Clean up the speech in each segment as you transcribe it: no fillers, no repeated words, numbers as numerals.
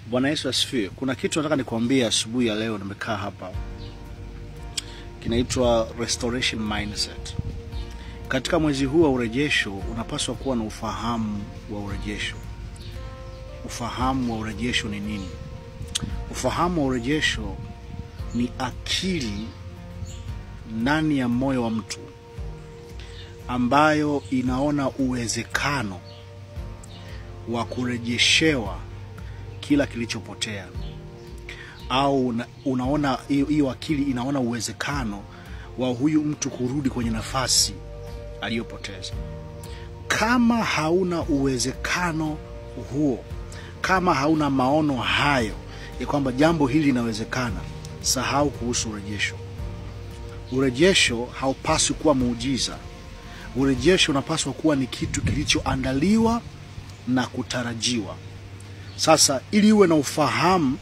Bwana Yesu asifiwe. Kuna kitu nataka nikwambie asubuhi ya leo, nimekaa hapa. Kinaitwa restoration mindset. Katika mwezi huu wa urejesho unapaswa kuwa na ufahamu wa urejesho. Ufahamu wa urejesho ni nini? Ufahamu wa urejesho ni akili ndani ya moyo wa mtu ambayo inaona uwezekano wa kurejeshewa kila kilichopotea, au unaona hiyo akili inaona uwezekano wa huyu mtu kurudi kwenye nafasi aliyopoteza. Kama hauna uwezekano huo, kama hauna maono hayo ya kwamba jambo hili linawezekana, sahau kuhusu urejesho. Urejesho haupaswi kuwa muujiza. Urejesho unapaswa kuwa ni kitu kilichoandaliwa na kutarajiwa. Sasa ili uwe na ufahamu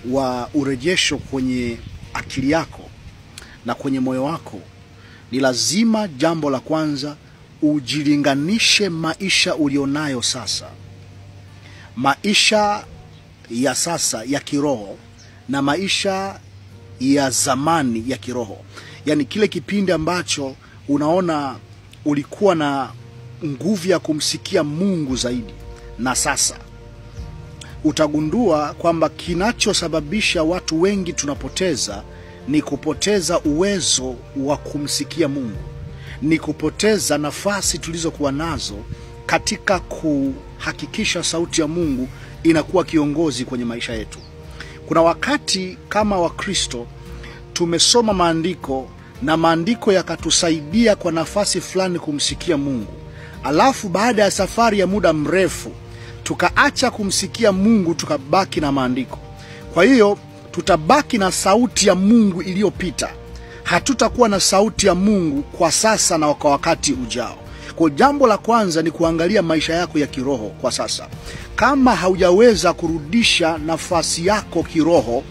wa urejesho kwenye akili yako na kwenye moyo wako, ni lazima jambo la kwanza ujilinganishe maisha ulionayo sasa. Maisha ya sasa ya kiroho na maisha ya zamani ya kiroho. Yaani kile kipindi ambacho unaona ulikuwa na nguvu ya kumsikia Mungu zaidi, na sasa utagundua kwamba kinachosababisha watu wengi tunapoteza ni kupoteza uwezo wa kumsikia Mungu. Ni kupoteza nafasi tulizokuwa nazo katika kuhakikisha sauti ya Mungu inakuwa kiongozi kwenye maisha yetu. Kuna wakati kama Wakristo tumesoma maandiko na maandiko yakatusaidia kwa nafasi fulani kumsikia Mungu. Alafu baada ya safari ya muda mrefu tukaacha kumsikia Mungu, tukabaki na maandiko. Kwa hiyo tutabaki na sauti ya Mungu iliyopita. Hatutakuwa na sauti ya Mungu kwa sasa na kwa wakati ujao. Kwa jambo la kwanza ni kuangalia maisha yako ya kiroho kwa sasa. Kama haujaweza kurudisha nafasi yako kiroho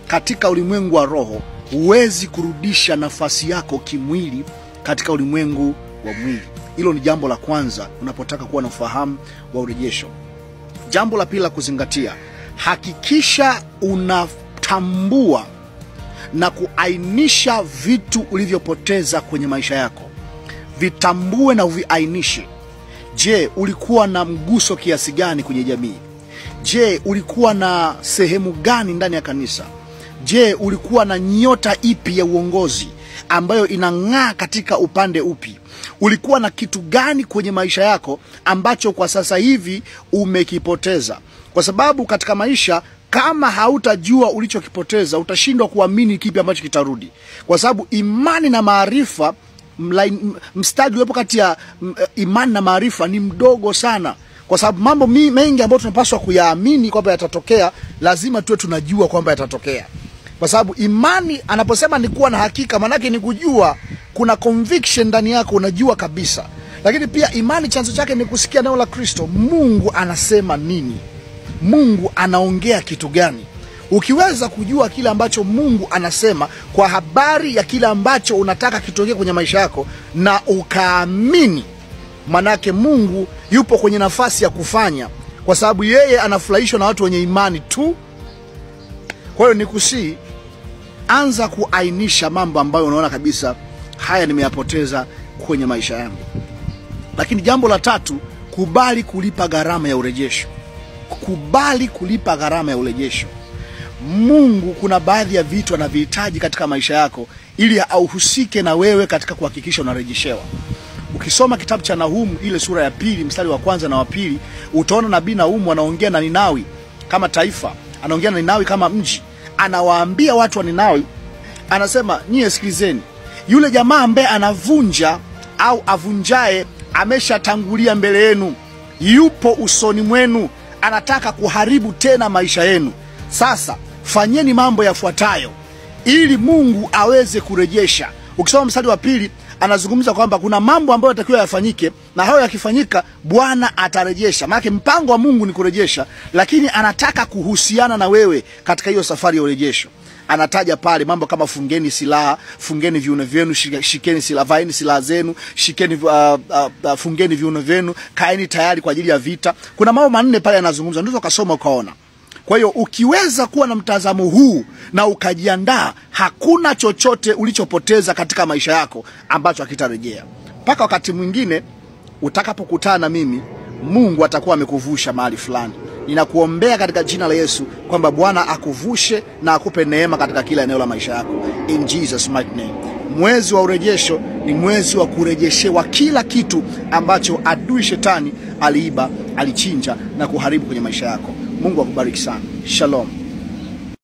katika ulimwengu wa roho, huwezi kurudisha nafasi yako kimwili katika ulimwengu wa mwili. Hilo ni jambo la kwanza unapotaka kuwa na ufahamu wa urejesho. Jambo la pili la kuzingatia, hakikisha unatambua na kuainisha vitu ulivyopoteza kwenye maisha yako. Vitambue na uviainishe. Je, ulikuwa na mguso kiasi gani kwenye jamii? Je, ulikuwa na sehemu gani ndani ya kanisa? Je, ulikuwa na nyota ipi ya uongozi ambayo inang'aa katika upande upi? Ulikuwa na kitu gani kwenye maisha yako ambacho kwa sasa hivi umekipoteza? Kwa sababu katika maisha, kama hautajua ulichokipoteza, utashindwa kuamini kipi ambacho kitarudi. Kwa sababu imani na maarifa, mstari ulipo kati ya imani na maarifa ni mdogo sana. Kwa sababu mambo mengi ambayo tunapaswa kuyaamini kwamba yatatokea, lazima tuwe tunajua kwamba yatatokea. Kwa sababu imani anaposema ni kuwa na hakika, maana yake ni kujua, kuna conviction ndani yako, unajua kabisa. Lakini pia imani chanzo chake ni kusikia neno la Kristo. Mungu anasema nini? Mungu anaongea kitu gani? Ukiweza kujua kile ambacho Mungu anasema kwa habari ya kile ambacho unataka kitokee kwenye maisha yako na ukaamini, manake Mungu yupo kwenye nafasi ya kufanya, kwa sababu yeye anafurahishwa na watu wenye imani tu. Kwa hiyo nikusii, anza kuainisha mambo ambayo unaona kabisa haya nimeyapoteza kwenye maisha yangu. Lakini jambo la tatu, kubali kulipa gharama ya urejesho. Kubali kulipa gharama ya urejesho. Mungu kuna baadhi ya vitu anavihitaji katika maisha yako ili auhusike na wewe katika kuhakikisha unarejeshewa. Ukisoma kitabu cha Nahumu ile sura ya 2 mstari wa 1 na wa 2, utaona nabii Nahumu anaongea na Ninawi kama taifa, anaongea na Ninawi kama mji. Anawaambia watu wa Ninawi, anasema, nyie sikilizeni, yule jamaa ambaye anavunja au avunjae ameshatangulia mbele yenu, yupo usoni mwenu, anataka kuharibu tena maisha yenu. Sasa fanyeni mambo yafuatayo ili Mungu aweze kurejesha. Ukisoma mstari wa 2, anazungumza kwamba kuna mambo ambayo yatakiwa yafanyike, na hayo yakifanyika Bwana atarejesha. Maana mpango wa Mungu ni kurejesha, lakini anataka kuhusiana na wewe katika hiyo safari ya urejesho. anataja pale mambo kama fungeni silaha, fungeni viuno vyenu, shikeni silaha, vaeni silaha zenu, shikeni fungeni viuno vyenu, kaeni tayari kwa ajili ya vita. Kuna mambo manne pale yanazungumza, ndio ukasoma ukaona. Kwa hiyo ukiweza kuwa na mtazamo huu na ukajiandaa, hakuna chochote ulichopoteza katika maisha yako ambacho hakitarejea. Mpaka wakati mwingine utakapokutana na mimi, Mungu atakuwa amekuvusha mahali fulani. Ninakuombea katika jina la Yesu kwamba Bwana akuvushe na akupe neema katika kila eneo la maisha yako. In Jesus mighty name. Mwezi wa urejesho ni mwezi wa kurejeshewa kila kitu ambacho adui shetani aliiba, alichinja na kuharibu kwenye maisha yako. Mungu akubariki sana. Shalom.